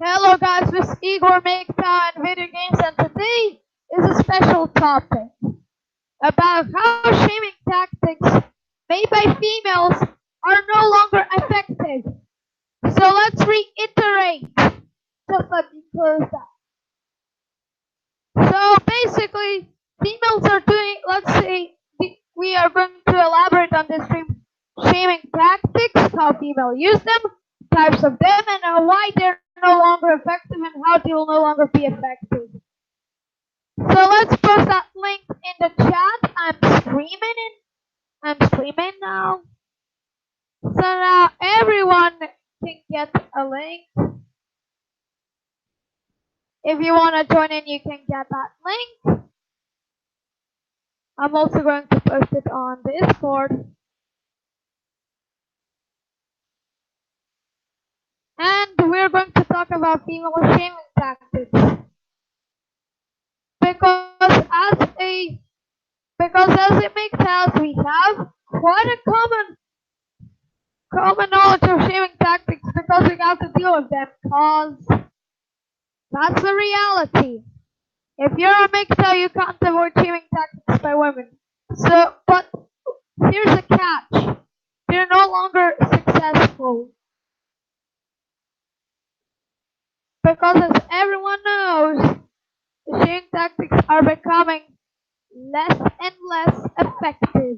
Hello guys, this is Igor MGTOW and video games, and today is a special topic about how shaming tactics made by females are no longer effective. So let's reiterate. Just let me close that. So basically, females are doing, let's say, we are going to elaborate on this shaming tactics, how females use them, types of them, and why they're no longer effective and how they will no longer be effective. So let's post that link in the chat. I'm streaming now. So now everyone can get a link. If you want to join in, you can get that link. I'm also going to post it on Discord. And we're going to talk about female shaming tactics. Because as it makes sense, we have quite a common knowledge of shaming tactics because we have to deal with them. Because that's the reality. If you're a MGTOW, you can't avoid shaming tactics by women. But here's a catch. They're no longer successful. Because as everyone knows, the shaming tactics are becoming less and less effective.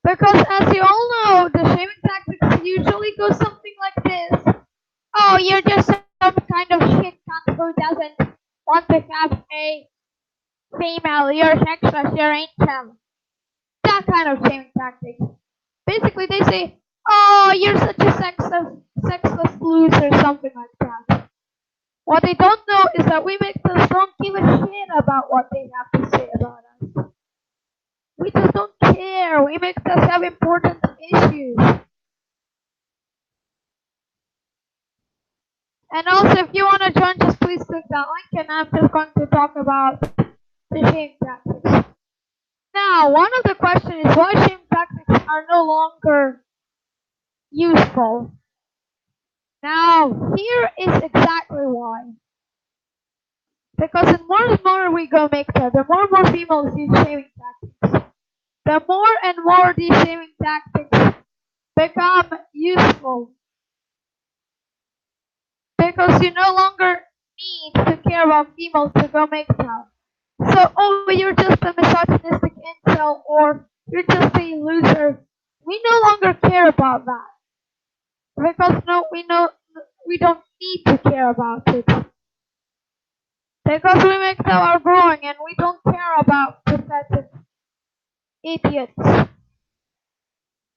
Because as you all know, the shaming tactics usually go something like this. Oh, you're just some kind of shit cunt who doesn't want to have a female. You're sexless, you're incel. That kind of shaming tactic. Basically, they say, oh, you're such a sexless loser, something like that. What they don't know is that we make them don't give a shit about what they have to say about us. We just don't care. We make us have important issues. And also, if you want to join, just please click that link, and I'm just going to talk about the shaming tactics. Now, one of the questions is why shaming tactics are no longer useful. Now, here is exactly why. Because the more and more we go MGTOW, the more and more females use shaming tactics. The more and more these shaming tactics become useful. Because you no longer need to care about females to go MGTOW. So, oh, you're just a misogynistic incel or you're just a loser. We no longer care about that. Because we don't need to care about it. Because we MGTOW are growing and we don't care about pathetic idiots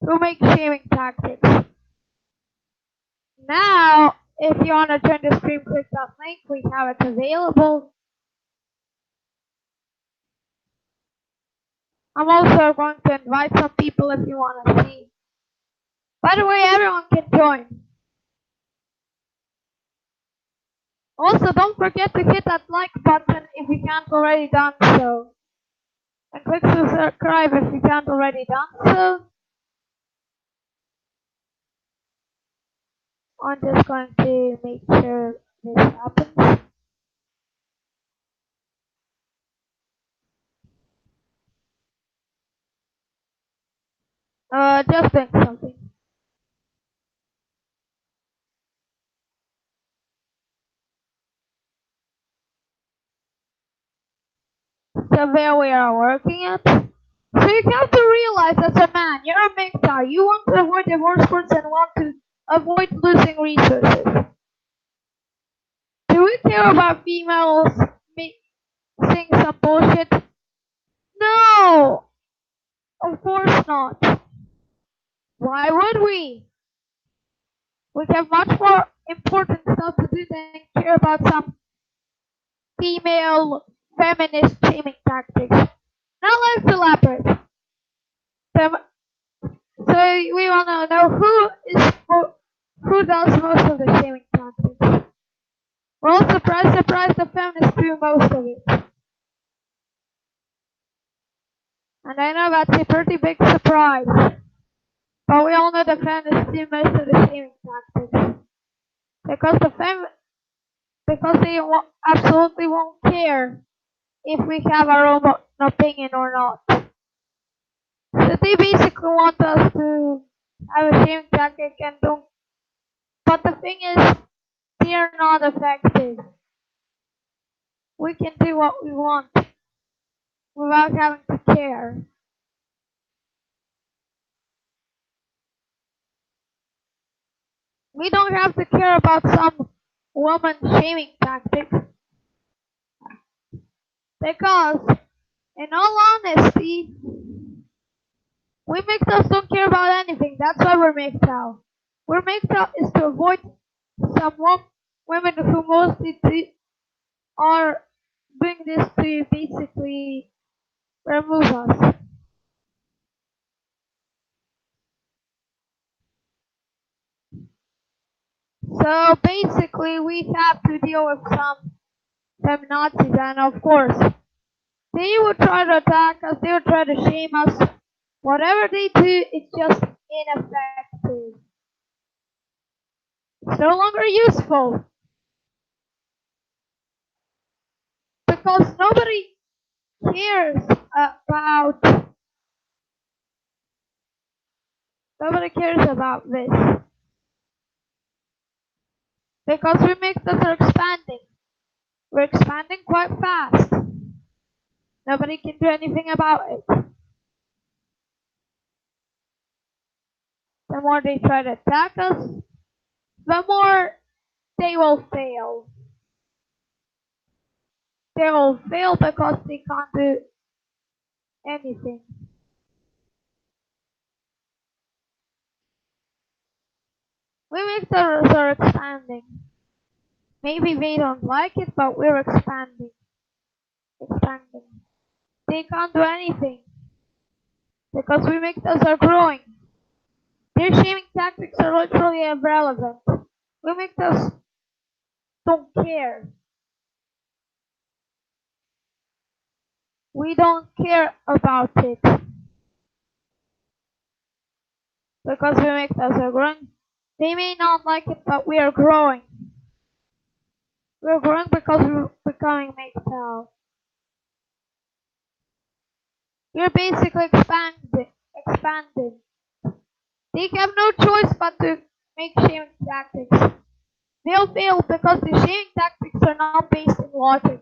who make shaming tactics. Now, if you want to join the stream, click that link. We have it available. I'm also going to invite some people if you want to see. By the way, everyone can join. Also, don't forget to hit that like button if you can't already done so. And click subscribe if you can't already done so. I'm just going to make sure this happens. Just think something. So there we are working it. So you have to realize as a man, you're a MGTOW. You want to avoid divorce courts and want to avoid losing resources. Do we care about females saying some bullshit? No! Of course not. Why would we? We have much more important stuff to do than care about some female feminist shaming tactics. Now let's elaborate. So we want to know who does most of the shaming tactics. Well, surprise, surprise, the feminists do most of it. And I know that's a pretty big surprise. But we all know the feminists do most of the shaming tactics. because because absolutely won't care if we have our own opinion or not. So they basically want us to have a shaming tactic and don't. But the thing is, they are not effective. We can do what we want without having to care. We don't have to care about some woman shaming tactic because, in all honesty, we MGTOWs don't care about anything. That's why we're MGTOW. We're MGTOW is to avoid some women who mostly are doing this to basically remove us. So basically, we have to deal with some feminazis, and of course, they would try to attack us. They would try to shame us. Whatever they do, it's just ineffective. It's no longer useful because cares about nobody cares about this because we MGTOWs are expanding. We're expanding quite fast. Nobody can do anything about it. The more they try to attack us, the more they will fail. They will fail because they can't do anything. We MGTOWs are expanding. Maybe they don't like it, but we're expanding. Expanding. They can't do anything because we MGTOWs are growing. Their shaming tactics are literally irrelevant. We MGTOWs don't care. We don't care about it because we MGTOWs are growing. They may not like it, but we are growing. We're growing because we're becoming MGTOW. We're basically expanding. They have no choice but to make shaming tactics. They'll fail because the shaming tactics are not based in logic.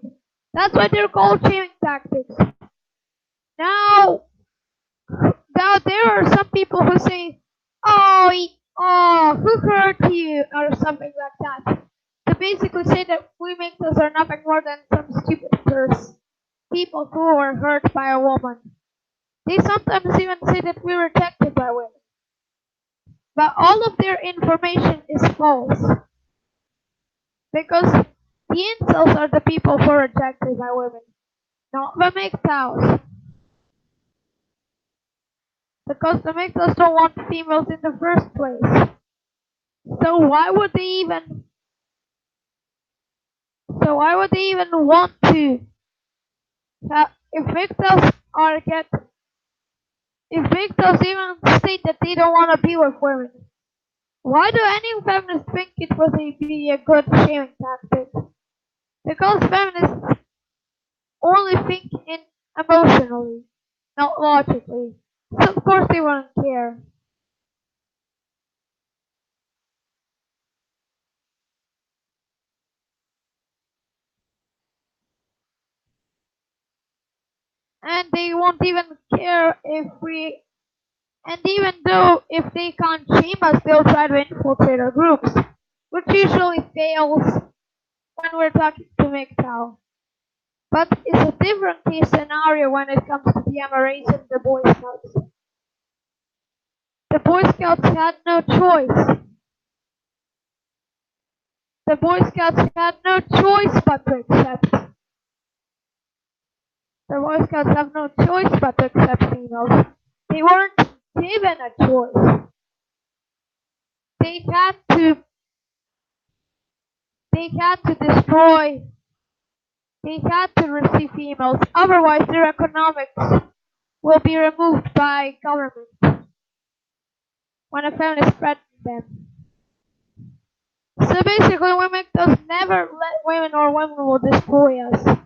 That's why they're called shaming tactics. Now, now there are some people who say, "Oh, who hurt you?" or something like that. To basically say that we MGTOWs are nothing more than some stupid people who were hurt by a woman. They sometimes even say that we were rejected by women. But all of their information is false. Because the incels are the people who are rejected by women, not the MGTOWs. Because the MGTOWs don't want females in the first place. So why would they even want to have if MGTOWs even state that they don't want to be with women? Why do any feminists think it would be a good shaming tactic? Because feminists only think emotionally, not logically. So of course they wouldn't care. And they won't even care and even though if they can't shame us, they'll try to infiltrate our groups, which usually fails when we're talking to MGTOW. But it's a different case scenario when it comes to the MRAs and the Boy Scouts. The Boy Scouts had no choice. The Boy Scouts had no choice but to accept. The Boy Scouts have no choice but to accept females. They weren't given a choice. They had to they had to destroy they had to receive females, otherwise their economics will be removed by government when a feminist threatens them. So basically, women does never let women or women will destroy us.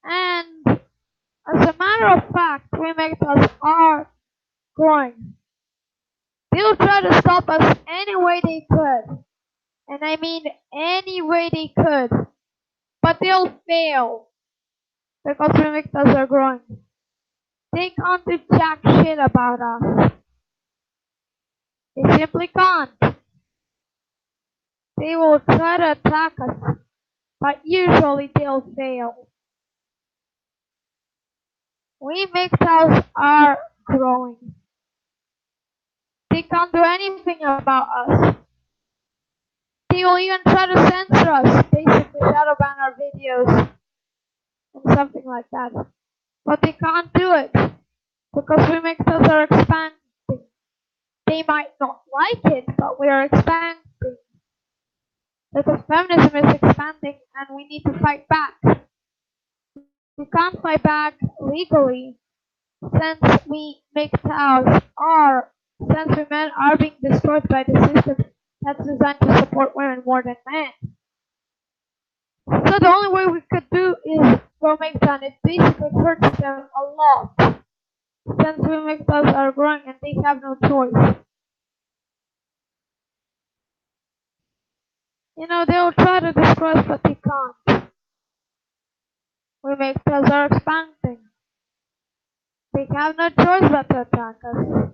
And as a matter of fact, women does are growing. They'll try to stop us any way they could. And I mean any way they could. But they'll fail. Because women does are growing. They can't do jack shit about us. They simply can't. They will try to attack us. But usually they'll fail. We MGTOWs are growing. They can't do anything about us. They will even try to censor us, basically shadow ban our videos and something like that. But they can't do it because we MGTOWs are expanding. They might not like it, but we are expanding because feminism is expanding and we need to fight back. We can't fight back legally since we MGTOWs are, since women are being destroyed by the system that's designed to support women more than men. So the only way we could do is go MGTOW. It basically hurts them a lot since we MGTOWs are growing and they have no choice. You know, they'll try to destroy us, but they can't. We MGTOWs are expanding. They have no choice but to attack us.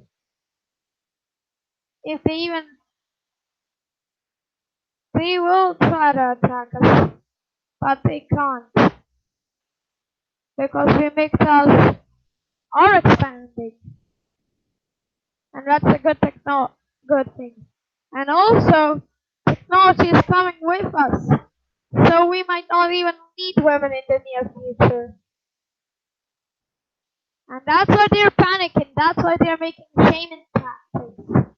If they even, they will try to attack us, but they can't because we MGTOWs are expanding, and that's a good thing. And also, technology is coming with us, so we might not even need women in the near future. And that's why they're panicking. That's why they're making shaming tactics.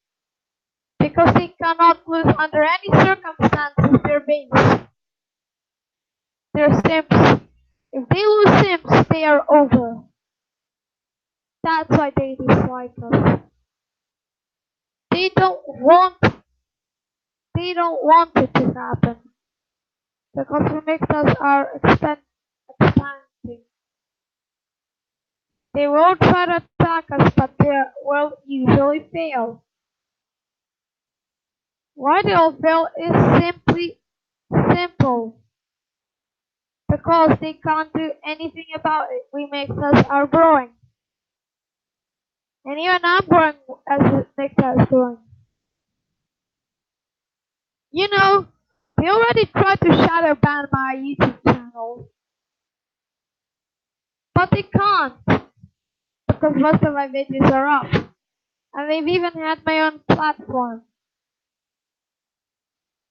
Because they cannot lose under any circumstances their base. They're simps. If they lose simps, they are over. That's why they dislike us. They don't want it to happen. Because we make us are expanding. They will try to attack us, but they will usually fail. Why they'll fail is simply simple. Because they can't do anything about it. We make us are growing. And even I'm growing as it makes us growing. You know, they already tried to shadow ban my YouTube channel. But they can't. Because most of my videos are up. And they've even had my own platform.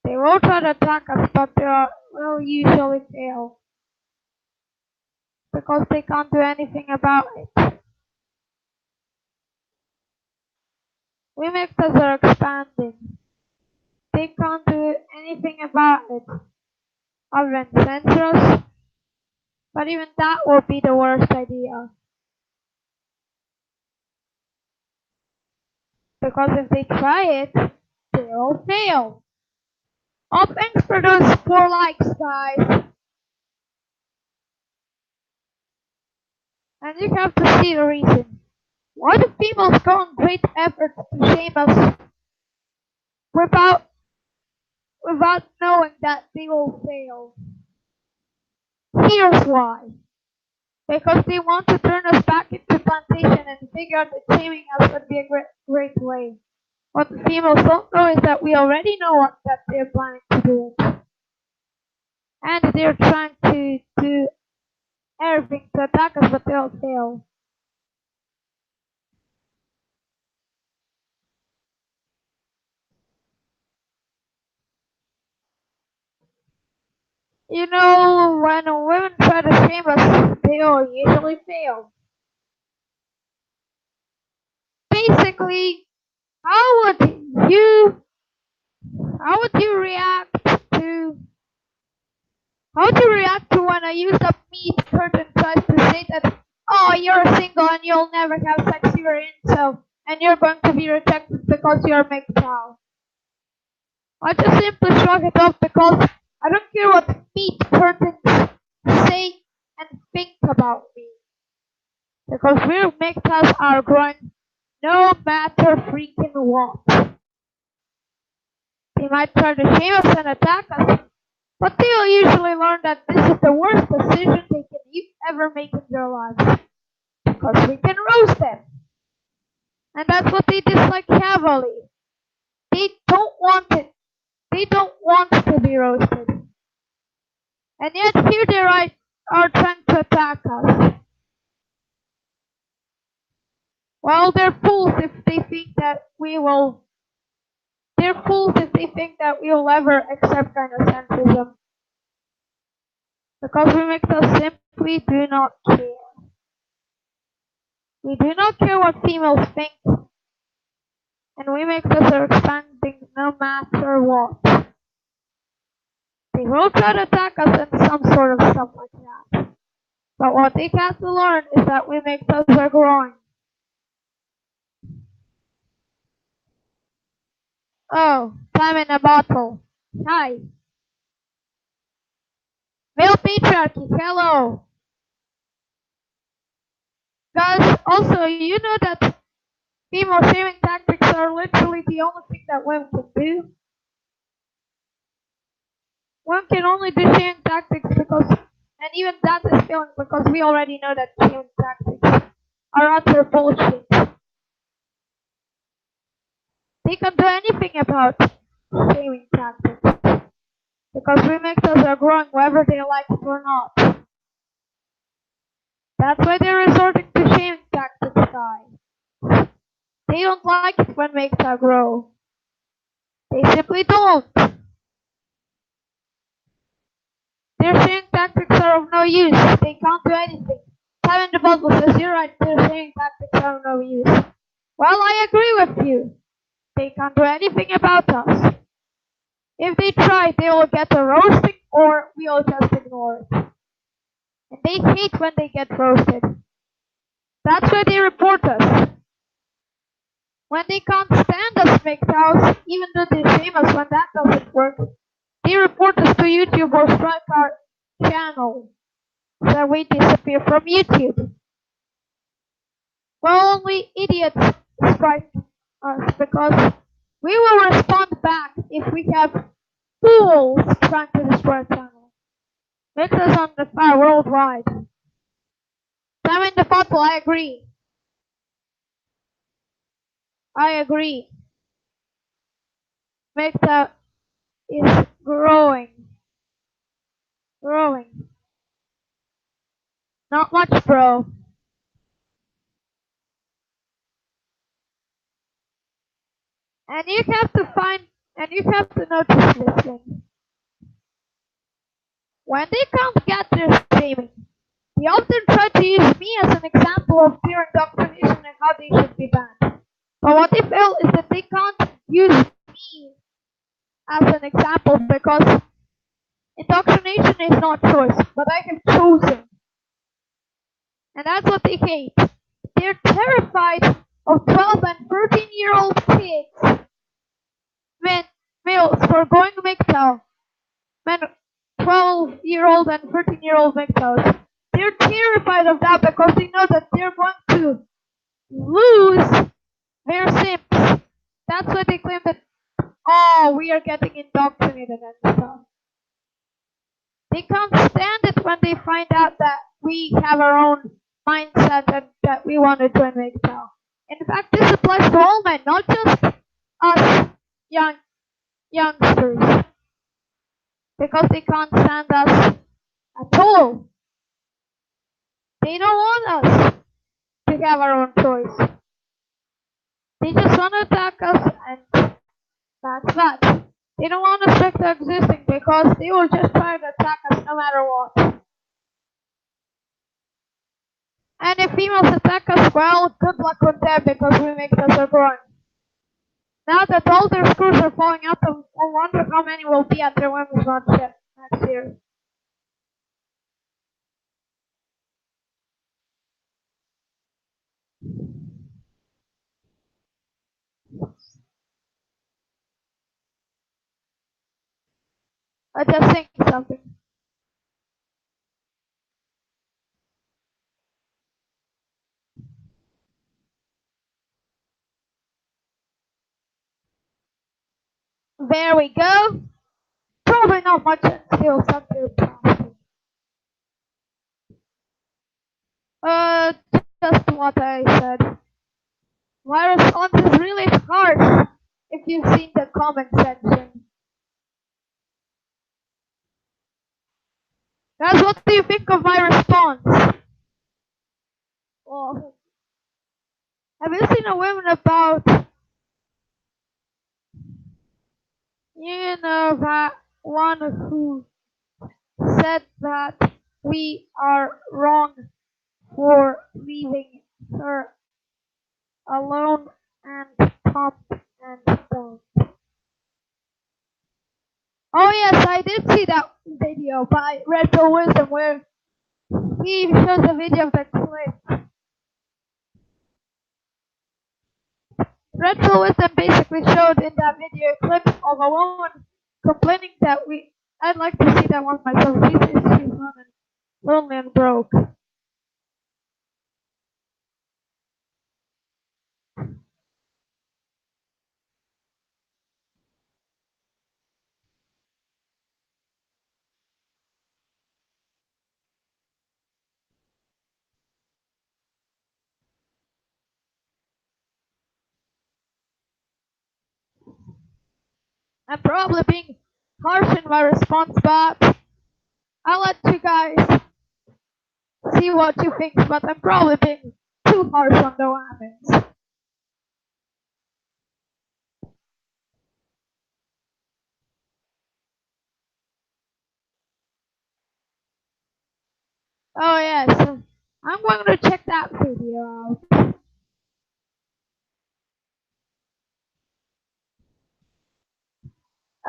They will try to attack us, but they will usually fail. Because they can't do anything about it. We make us are expanding. They can't do anything about it. Other than censor us. But even that would be the worst idea. Because if they try it, they'll fail. Oh, thanks for those 4 likes, guys. And you have to see the reason. Why do people go on great efforts to shame us without knowing that they will fail? Here's why. Because they want to turn us back into plantation and figure out that shaming us would be a great way. What the females don't know is that we already know that they're planning to do it. And they're trying to do everything to attack us, but they'll fail. You know, when women try to shame us, they will usually fail. Basically, how would you how would you react to how would you react to when a used up meat curtain tries to say that, oh, oh, you're single and you'll never have sex, you're incel, and you're going to be rejected because you're MGTOW. I just simply shrug it off because I don't care what meat persons say and think about me. Because real MGTOWs are growing no matter freaking what. They might try to shame us and attack us, but they'll usually learn that this is the worst decision they can ever make in their lives. Because we can roast them. And that's what they dislike heavily. They don't want it. They don't want to be roasted. And yet here they are trying to attack us. Well, they're fools if they think that we will. They're fools if they think that we will ever accept gynocentrism. Because we make us simply do not care. We do not care what females think. And we make us are expanding no matter what. They will try to attack us and some sort of stuff like that. But what they have to learn is that we make us are growing. Oh, time in a bottle. Hi. Male patriarchy, hello. Guys, also, you know that female shaming tactics are literally the only thing that women can do. One can only do shaming tactics because, and even that is failing because we already know that shaming tactics are utter bullshit. They can do anything about shaming tactics because remixers are growing whether they like it or not. That's why they're resorting to shaming tactics, guys. They don't like it when makes grow. They simply don't. Their shaming tactics are of no use. They can't do anything. Time in the bottle says you're right, their shaming tactics are of no use. Well, I agree with you. They can't do anything about us. If they try, they will get a roasting or we'll just ignore it. And they hate when they get roasted. That's why they report us. When they can't stand us MGTOWs, even though they shame us when that doesn't work, they report us to YouTube or strike our channel so that we disappear from YouTube. Well, only idiots strike us because we will respond back if we have fools trying to destroy our channel. Makes us on the fire worldwide. Time in the bottle, I agree. I agree. Meta is growing. Growing. Not much, bro. And you have to find, and you have to notice this thing. When they can't get their streaming, they often try to use me as an example of their indoctrination and how they should be banned. But what they fail is that they can't use me as an example because indoctrination is not choice, but I have chosen. And that's what they hate. They're terrified of 12 and 13-year-old kids, males who are going to MGTOW, men 12-year-old and 13-year-old MGTOWs. They're terrified of that because they know that they're going to lose their simps. That's why they claim that, oh, we are getting indoctrinated and stuff. They can't stand it when they find out that we have our own mindset and that we want to join MGTOW. In fact, this applies to all men, not just us youngsters. Because they can't stand us at all. They don't want us to have our own choice. They just want to attack us and that's that. They don't want us to existing because they will just try to attack us no matter what. And if females attack us, well, good luck with them because we make us a growing. Now that all their screws are falling out, I wonder how many will be at their women's lunch next year. I just think something. There we go. Probably not much until something plastic. Uh, just what I said. My response is really harsh. If you've seen the comment section. Guys, what do you think of my response? Oh, have you seen a woman about, that one who said that we are wrong for leaving her alone and pumped and stoned? Oh yes, I did see that video by Red Bull Wisdom where he shows a video of the clip. Red Bull Wisdom basically showed in that video clips of a woman complaining that I'd like to see that one myself. She says she's lonely and broke. I'm probably being harsh in my response, but I'll let you guys see what you think. But I'm probably being too harsh on the women. Oh yes, I'm going to check that video out.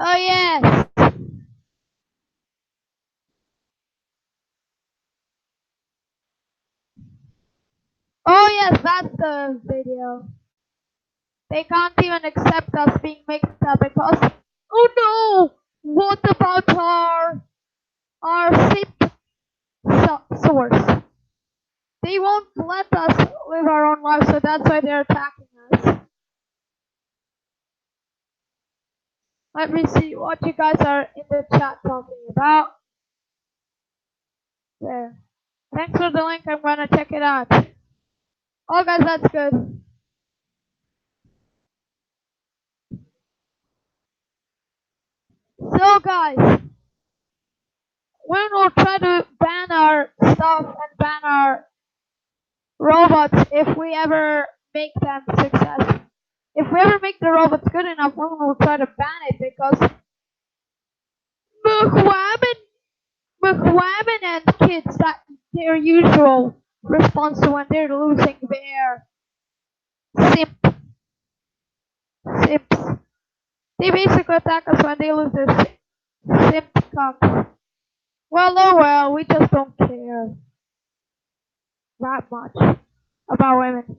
Oh yes. Oh yes, that's the video. They can't even accept us being mixed up because, oh no, what about our SIP source? They won't let us live our own lives, so that's why they're attacking us. Let me see what you guys are in the chat talking about. There. Thanks for the link. I'm gonna check it out. Oh guys, that's good. So guys, when we'll try to ban our stuff and ban our robots if we ever make them successful. If we ever make the robots good enough, we will try to ban it because Muhammad, and kids, that their usual response to when they're losing their simp, simps. They basically attack us when they lose their simp cock. Well, oh well, we just don't care that much about women.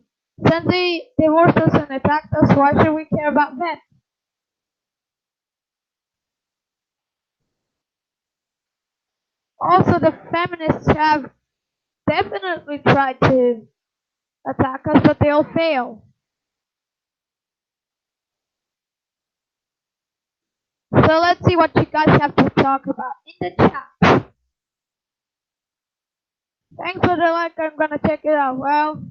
Since they divorced us and attacked us, why should we care about men? Also, the feminists have definitely tried to attack us, but they all fail. So let's see what you guys have to talk about in the chat. Thanks for the like, I'm gonna check it out. Well,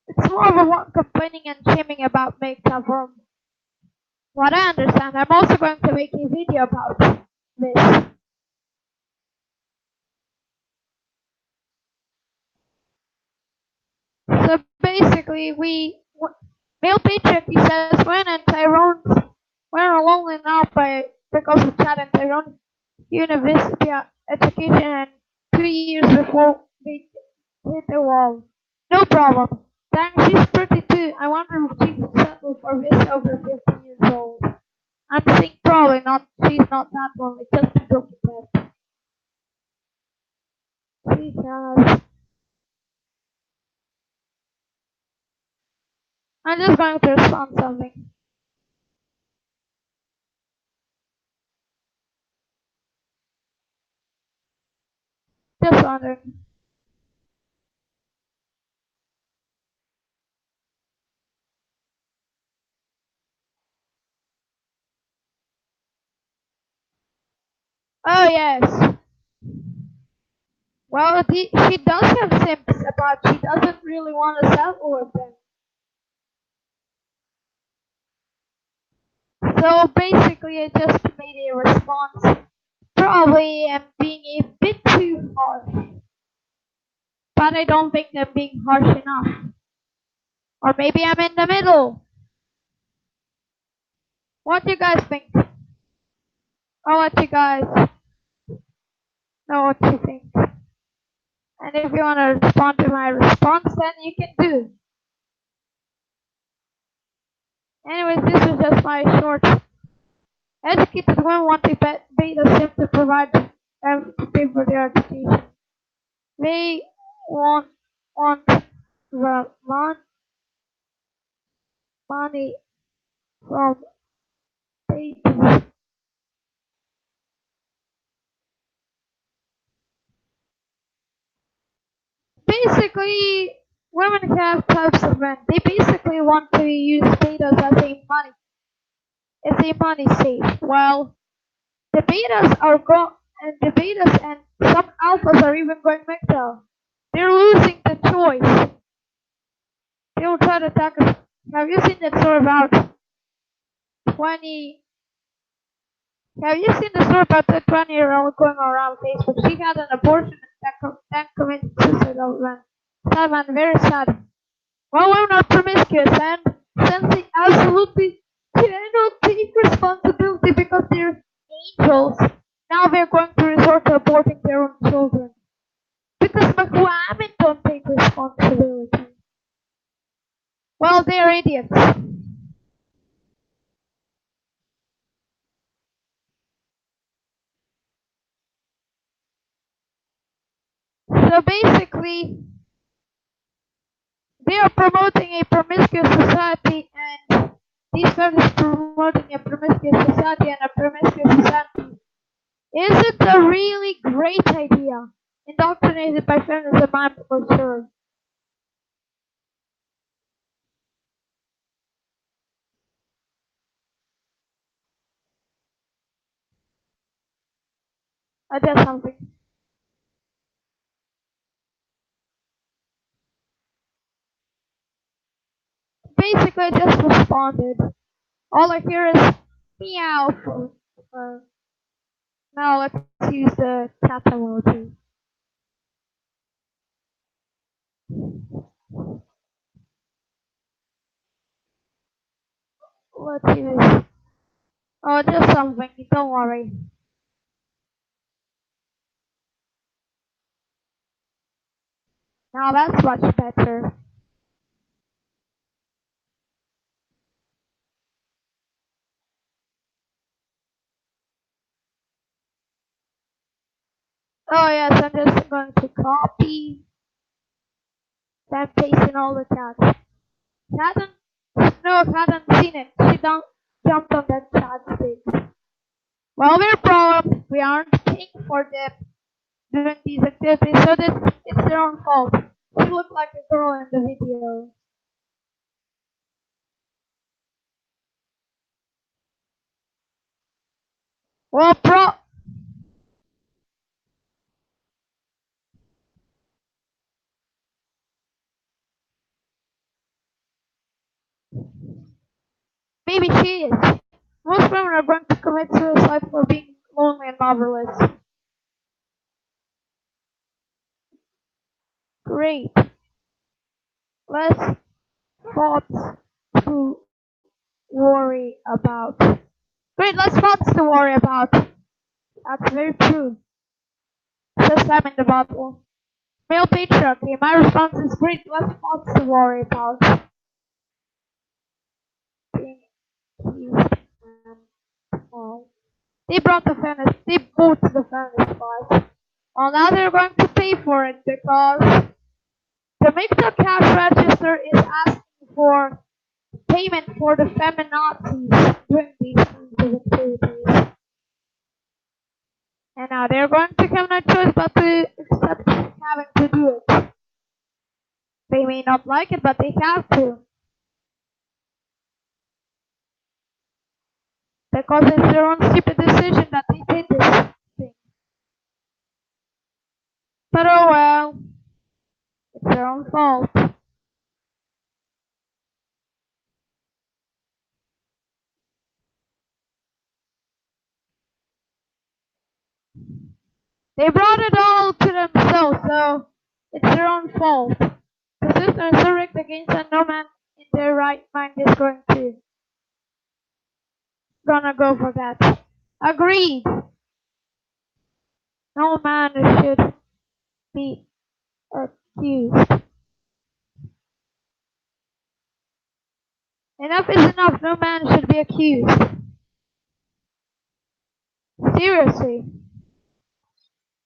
it's more of a one complaining and shaming about makeup from what I understand. I'm also going to make a video about this. So basically, male patriarchy says when and Tyrone were alone now because of Chad and Tyrone university education and 2 years before they hit the wall. No problem. Dang, she's pretty too. I wonder if she could settle for this over 50 years old. I'm thinking probably not. She's not that lonely. Just a broken test. She has. I'm just going to respond something. Just wondering. Oh yes. Well, she does have simps, but she doesn't really want to settle with them. So basically, I just made a response. Probably am being a bit too harsh, but I don't think I'm being harsh enough. Or maybe I'm in the middle. What do you guys think? I'll let you guys know what you think. And if you want to respond to my response, then you can do. Anyways, this is just my short. Educated women want to pay the sim to provide them to pay for their education. They want the money from babies. Basically, women have types of men. They basically want to use betas as a money safe. While the betas are go and the betas and some alphas are even going MGTOW. They're losing the choice. They will try to attack us. Have you seen that story about 20? Have you seen the story about the 20-year-old going around Facebook? She had an abortion and then committed suicide over sad and very sad. Well, we're not promiscuous, and since they absolutely cannot take responsibility because they're angels, now they're going to resort to aborting their own children. Because McWaman don't take responsibility. Well, they're idiots. So basically, they are promoting a promiscuous society, and these feminists promoting a promiscuous society and a promiscuous society isn't a really great idea. Indoctrinated by feminism, I'm for sure. I did something. Basically, I just responded. All I hear is meow. Now let's use the cat emoji. Let's use. Oh, just something. Don't worry. Now that's much better. Oh yes, I'm just going to copy, then paste in all the cats. Hadn't no, hadn't seen it. She don't jumped on that chat stick. Well, we're broke. We aren't paying for them doing these activities, so that it's their own fault. She looked like a girl in the video. Well, maybe she is. Most women are going to commit suicide for being lonely and motherless. Great. Less thoughts to worry about. Great, less thoughts to worry about. That's very true. Says Sam in the bottle. Male patriarchy. My response is great, less thoughts to worry about. Being accused and all. They bought the feminist cause. Well, now they're going to pay for it because the MGTOW cash register is asking for payment for the feminazis doing these kinds of activities. And now they're going to have no choice but to accept having to do it. They may not like it, but they have to. Because it's their own stupid decision that they did this thing. But oh well, it's their own fault. They brought it all to themselves, so it's their own fault. The system is so rigged against them, no man in their right mind is gonna go for that. Agreed. No man should be accused. Enough is enough. No man should be accused. Seriously.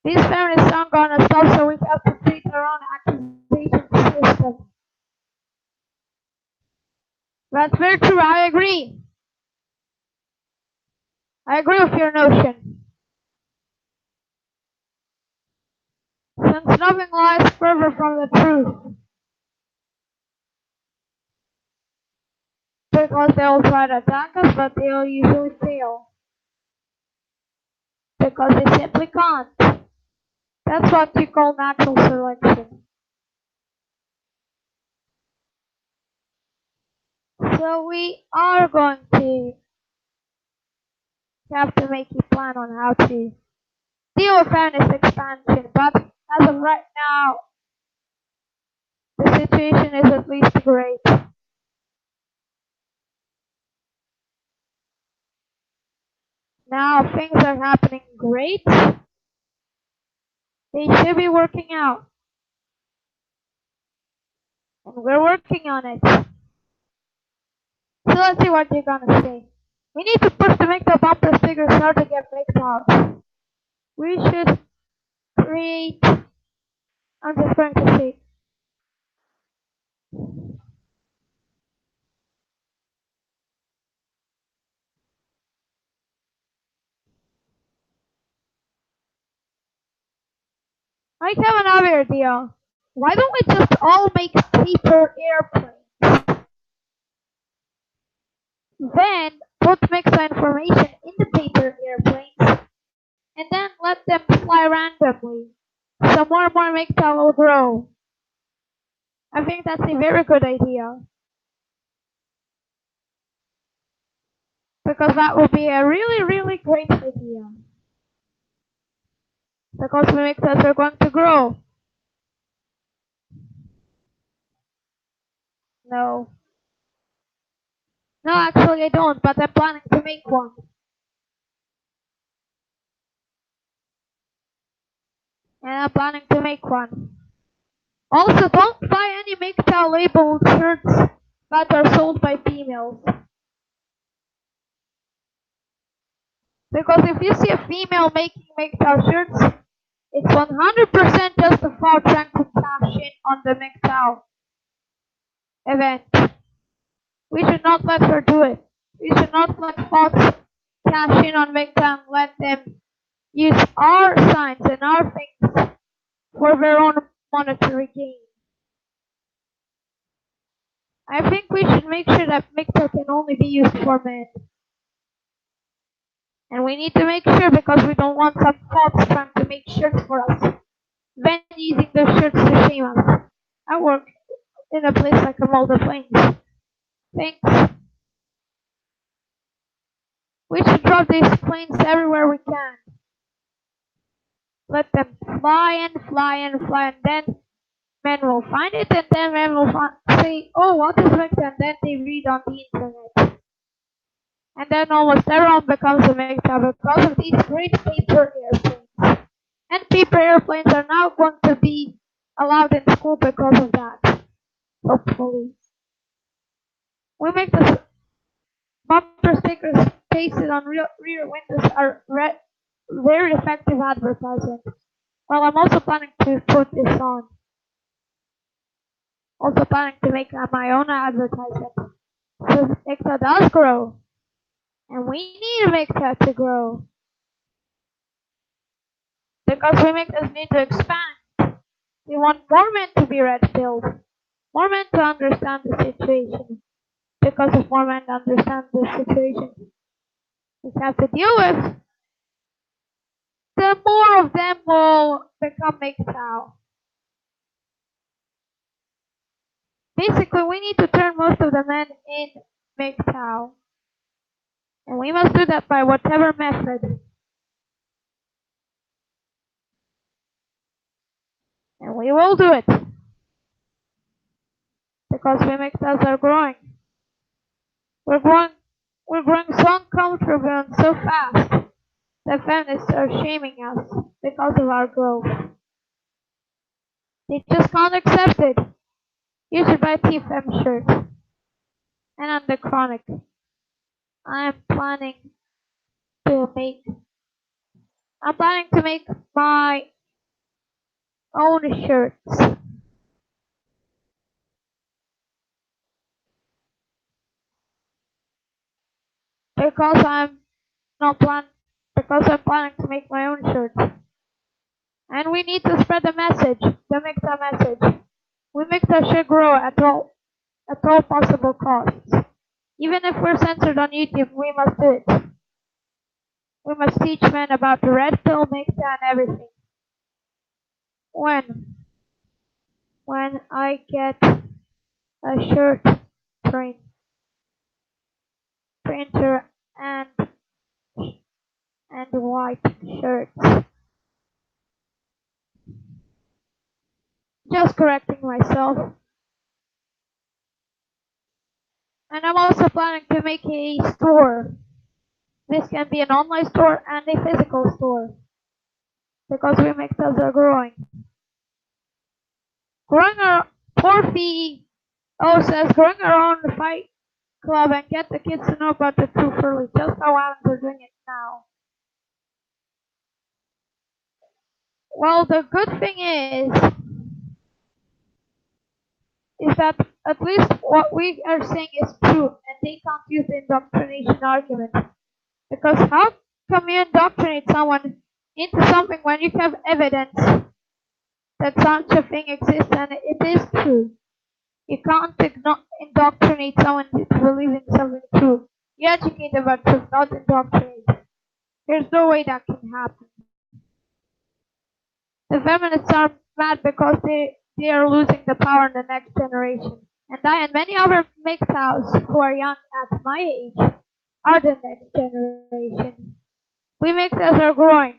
These families aren't gonna stop, so we have to create our own accusation system. That's very true. I agree. I agree with your notion. Since nothing lies further from the truth. Because they'll try to attack us, but they'll usually fail. Because they simply can't. That's what you call natural selection. So we are going to have to make a plan on how to deal with fairness expansion, but as of right now, the situation is at least great. Now things are happening great. They should be working out. And we're working on it. So let's see what they're gonna say. We need to push to make the bumper stickers hard to get mixed out. We should create. I'm just going to say. I have another idea. Why don't we just all make paper airplanes? Then put Mixa information in the paper airplanes and then let them fly randomly. So more and more Mixa will grow. I think that's a very good idea. Because that would be a really, really great idea. Because Mixas are going to grow. No. No, actually I don't, but I'm planning to make one. And I'm planning to make one. Also, don't buy any MGTOW labeled shirts that are sold by females. Because if you see a female making MGTOW shirts, it's 100% just a fraud trying to cash in on the MGTOW event. We should not let her do it. We should not let Fox cash in on MGTOW and let them use our signs and our things for their own monetary gain. I think we should make sure that MGTOW can only be used for men. And we need to make sure because we don't want some folks trying to make shirts for us. Then using those shirts to shame us. I work in a place like a Mulder Plains. Thanks. We should drop these planes everywhere we can. Let them fly and fly and fly and then men will find it and then men will say, oh, what is that? And then they read on the internet. And then almost everyone becomes a MGTOW because of these great paper airplanes. And paper airplanes are now going to be allowed in school because of that. Hopefully. We make the bumper stickers pasted on rear windows are very effective advertising. Well, I'm also planning to put this on. Also planning to make my own advertisement. So MGTOW does grow. And we need MGTOW to grow. because we make us need to expand. We want more men to be red-pilled, more men to understand the situation. Because if more men understand the situation we have to deal with, the more of them will become MGTOW. Basically, we need to turn most of the men in MGTOW. And we must do that by whatever method. And we will do it. Because we MGTOWs are growing. We're growing we're growing so uncomfortable and so fast that feminists are shaming us because of our growth. They just can't accept it. You should buy a TFM shirt. And on the chronic, I'm planning to make I'm planning to make my own shirts. Because I'm not plan because I'm planning to make my own shirts. And we need to spread the message, the MGTOW message. We MGTOW should grow at all possible costs. Even if we're censored on YouTube, we must do it. We must teach men about the red pill, MGTOW, and everything. When? When I get a shirt print, printer and white shirts. Just correcting myself. And I'm also planning to make a store. This can be an online store and a physical store. Because we MGTOWs are growing. Growing our Porphy says growing our own fight club and get the kids to know about the truth early, just how Adams are doing it now. Well, the good thing is that at least what we are saying is true, and they can't use the indoctrination argument. Because how come you indoctrinate someone into something when you have evidence that such a thing exists and it is true? You can't indoctrinate someone into believing something true. You educate them about truth, not indoctrinate. There's no way that can happen. The feminists are mad because they are losing the power in the next generation. And I and many other MGTOWs who are young at my age are the next generation. We MGTOWs are growing.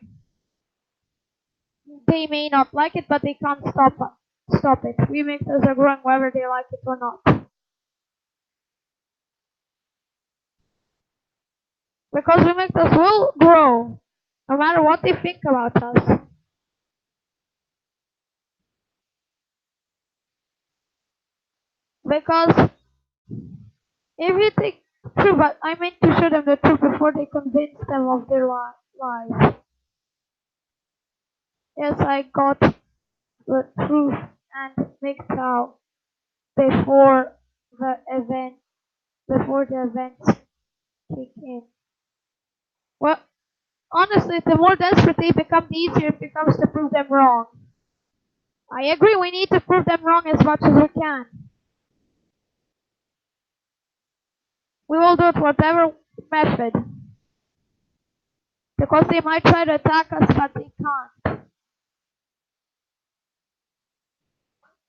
They may not like it, but they can't stop it. We MGTOWs are growing whether they like it or not. Because we MGTOWs will grow, no matter what they think about us. Because if you think true, but I meant to show them the truth before they convince them of their lies. Yes, I got the truth and MGTOW before the event, before the events kick in. Well, honestly, the more desperate they become, the easier it becomes to prove them wrong. I agree, we need to prove them wrong as much as we can. We will do it whatever method. Because they might try to attack us, but they can't.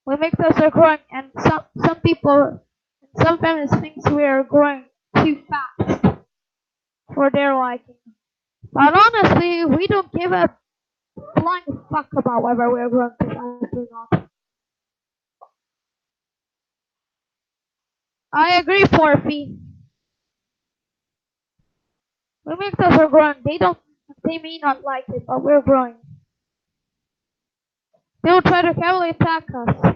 We make us are growing, and some people, some feminists think we are growing too fast for their liking. But honestly, we don't give a flying fuck about whether we're growing too fast or not. I agree, Porphy. We make us are growing. They may not like it, but we're growing. They will try to heavily attack us,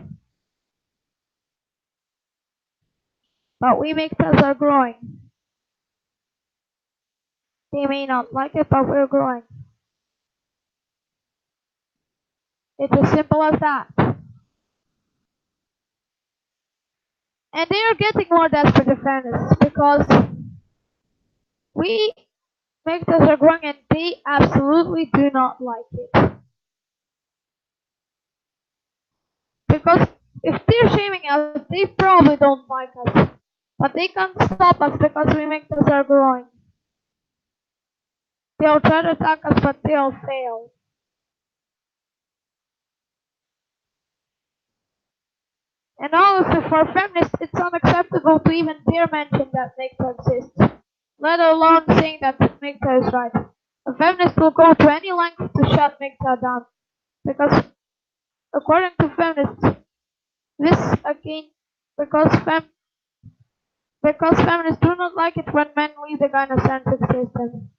but we make us are growing. They may not like it, but we're growing. It's as simple as that. And they are getting more desperate defenders because we make us are growing and they absolutely do not like it. Because if they're shaming us, they probably don't like us. But they can't stop us because we make us are growing. They'll try to attack us, but they'll fail. And also for feminists, it's unacceptable to even dare mention that MGTOW exists, let alone saying that MGTOW is right. A feminist will go to any length to shut MGTOW down, because according to feminists, this again, because feminists do not like it when men leave the gynocentric system.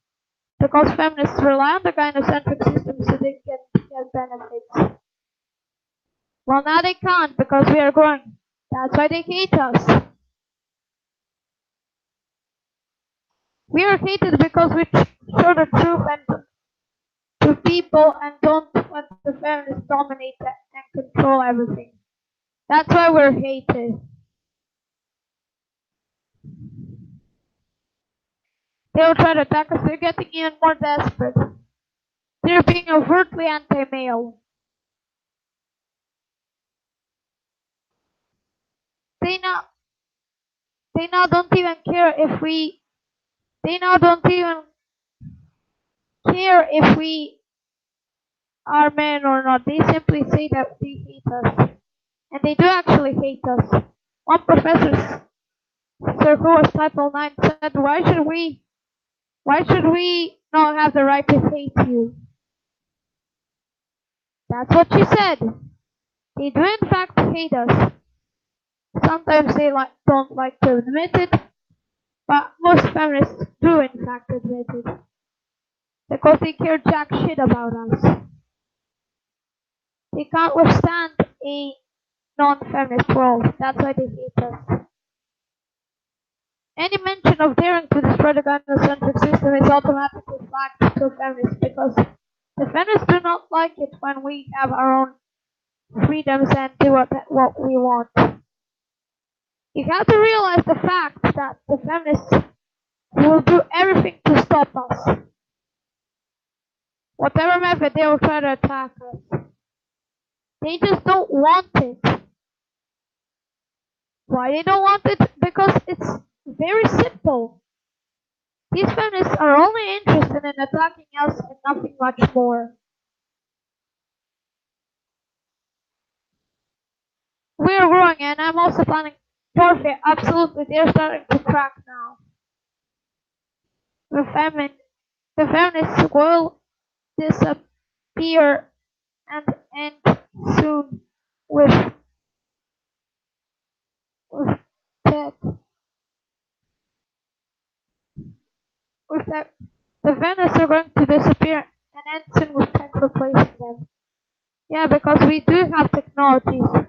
Because feminists rely on the gynocentric system so they can get benefits. Well, now they can't because we are growing. That's why they hate us. We are hated because we show the truth and to people and don't let the feminists dominate and control everything. That's why we're hated. They'll try to attack us. They're getting even more desperate. They're being overtly anti-male. They now they now don't even care if we they now don't even care if we are men or not. They simply say that they hate us. And they do actually hate us. One professor, Sir who was Title 9, said, why should we not have the right to hate you? That's what she said. They do in fact hate us. Sometimes they don't like to admit it, but most feminists do in fact admit it. Because they care jack shit about us. They can't withstand a non-feminist world. That's why they hate us. Any mention of daring to destroy the gynocentric system is automatically flagged to feminists because the feminists do not like it when we have our own freedoms and do what we want. You have to realize the fact that the feminists will do everything to stop us. Whatever method they will try to attack us. They just don't want it. Why they don't want it? Because it's very simple. These feminists are only interested in attacking us and nothing much more. We're growing and I'm also planning warfare. Absolutely, they're starting to crack now. The feminists will disappear and end soon with with that with that. The feminists are going to disappear and end soon with tech replacing them. Yeah, because we do have technologies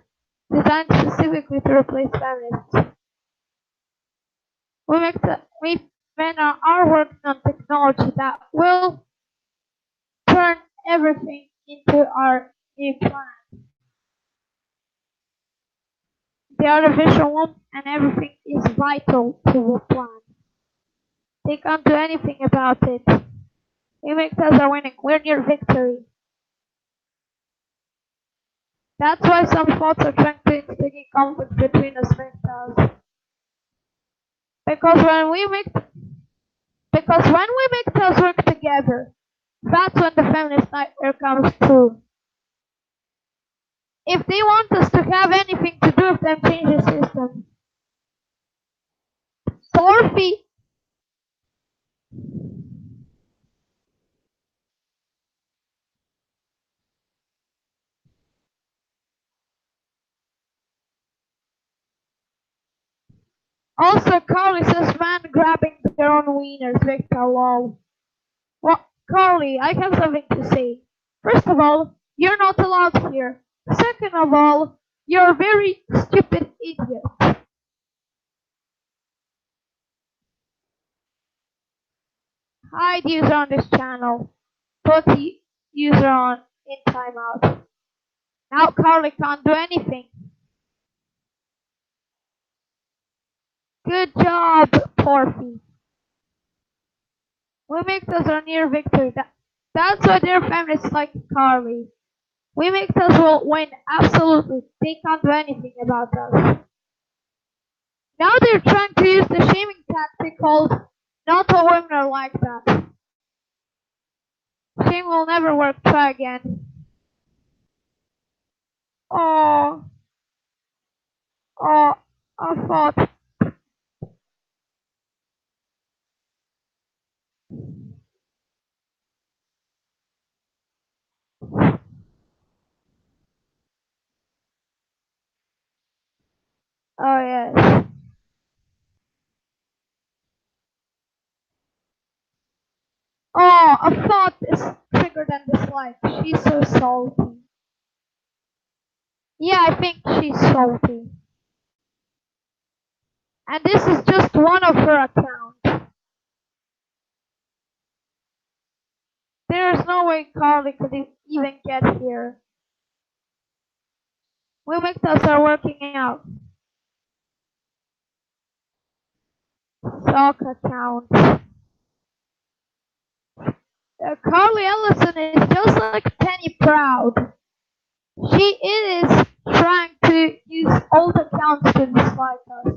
designed specifically to replace feminists. We men are working on technology that will turn everything into our new plan. The artificial womb and everything is vital to the plan. They can't do anything about it. We make us are winning. We're near victory. That's why some thoughts are trying to instigate conflict between us victors. Because when we make us work together, that's when the feminist nightmare comes true. If they want us to have anything to do with them change the system, Porfy also Carly says man grabbing their own wieners, Victor lol. Well, Carly, I have something to say. First of all, you're not allowed here. Second of all, you're a very stupid idiot. Hide user on this channel. Put the user on in timeout. Now Carly can't do anything. Good job, Porfy. We make us our near victory. That's why they're feminists like Carly. We make us will win. Absolutely. They can't do anything about us. Now they're trying to use the shaming tactic called not all women are like that. Shame will never work. Try again. Oh, oh, I thought. Oh yes. Oh, a thought is triggered and dislike. She's so salty. Yeah, I think she's salty. And this is just one of her accounts. There's no way Carly could even get here. We make us are working out. Sock account. Carly Ellison is just like Penny Proud. She is trying to use old accounts to dislike us.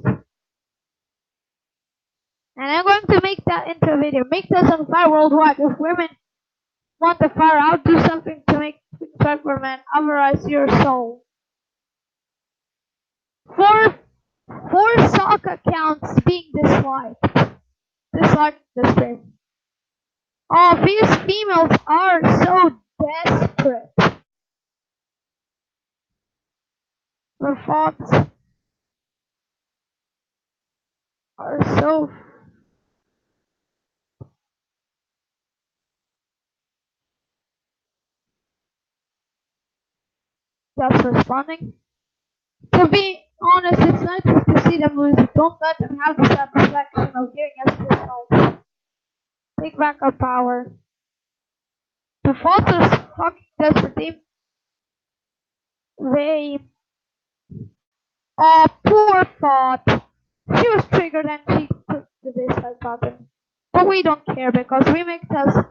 And I'm going to make that into a video. Make this on fire worldwide. If women want the fire out, do something to make things right for men. Otherwise, your soul. Four sock accounts being disliked. Dislike the stream. Oh, these females are so desperate. The thoughts are so. Just responding. To be honest, it's nice to see them lose. Don't let them have the satisfaction of giving us dislikes. Take back our power. The thoughts are fucking desperate. They. Oh, poor thought. She was triggered and she took the dislike button. But we don't care because we make us.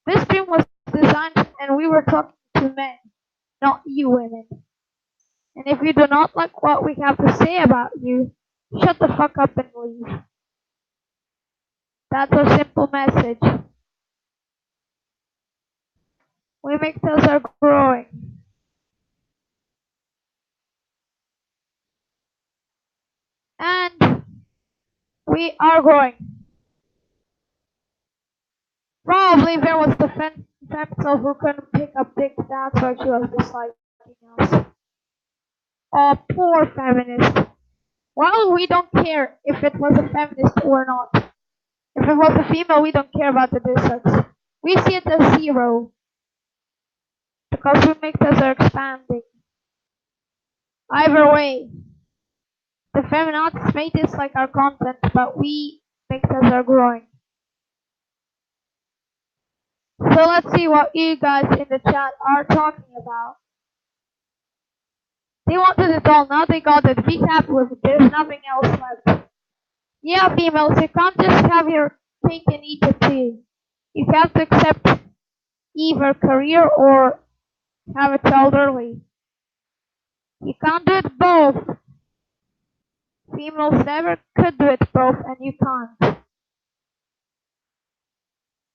This stream was designed and we were talking to men, not you women. And if you do not like what we have to say about you, shut the fuck up and leave. That's a simple message. We make us are growing. And we are growing. Probably there was the femcel who couldn't pick up dicks, that's why she was disliking us. Oh, poor feminist. Well, we don't care if it was a feminist or not. If it was a female, we don't care about the dislikes. We see it as zero. Because we make us are expanding. Either way, the feminazis may dislike our content, but we make us are growing. So let's see what you guys in the chat are talking about. They wanted it all, now they got it. Be happy with it, there's nothing else left. Yeah, females, you can't just have your cake and eat it too. You have to accept either career or have a child early. You can't do it both. Females never could do it both, and you can't.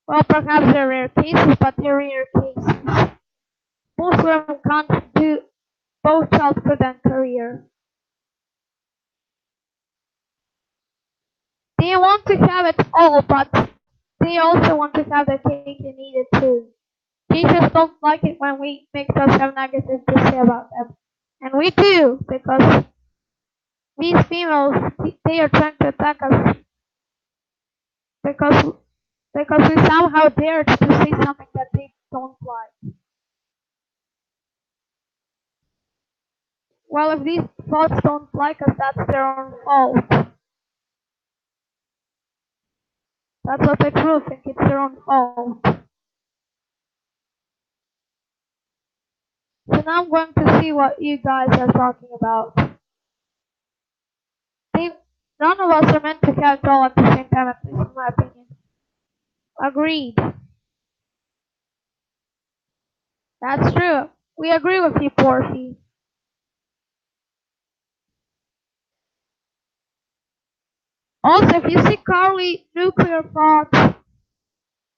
Well, perhaps they're rare cases, but they're rare cases. Most women can't do both childhood and career. They want to have it all, but they also want to have the cake and eat it too. They just don't like it when we make us have negative to say about them. And we do, because these females, they are trying to attack us because we somehow dared to say something that they don't like. Well, if these thoughts don't like us, that's their own fault. That's what I truly think, it's their own fault. So now I'm going to see what you guys are talking about. They, none of us are meant to have it all at the same time, at least in my opinion. Agreed. That's true. We agree with you, Porfy. Also, if you see Carly, Nuclear Fox,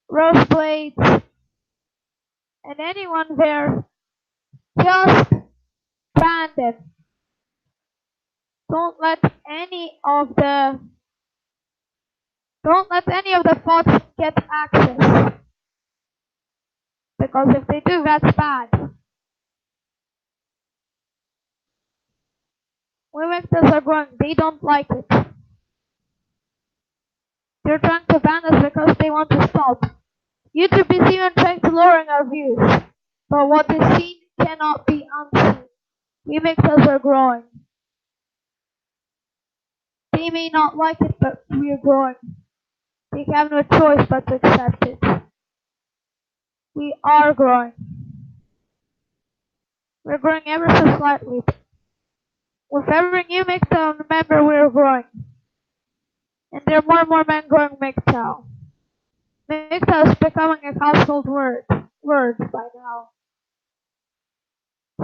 Rose Blades, and anyone there, just ban them. Don't let any of the don't let any of the bots get access. Because if they do, that's bad. Women are growing, they don't like it. They're trying to ban us because they want to stop. YouTube is even trying to lowering our views. But what is seen cannot be unseen. Remixers are growing. They may not like it, but we're growing. They have no choice but to accept it. We are growing. We're growing ever so slightly. With every new MGTOW member, we're growing. And there are more and more men growing MGTOW. MGTOW is becoming a household word by now.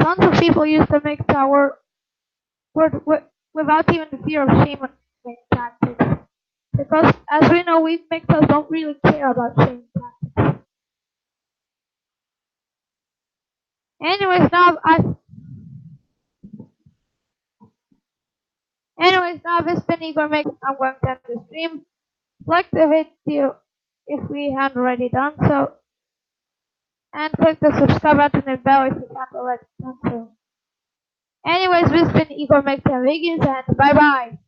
Tons of people use the MGTOW word without even the fear of shaming tactics. Because as we know, we MGTOWs don't really care about shaming tactics. Anyways, now this been Igor makes I'm going to end the stream. Like the video if we haven't already done so, and click the subscribe button and bell if you haven't already done so. Anyways, this has been Igor makes videos and bye bye.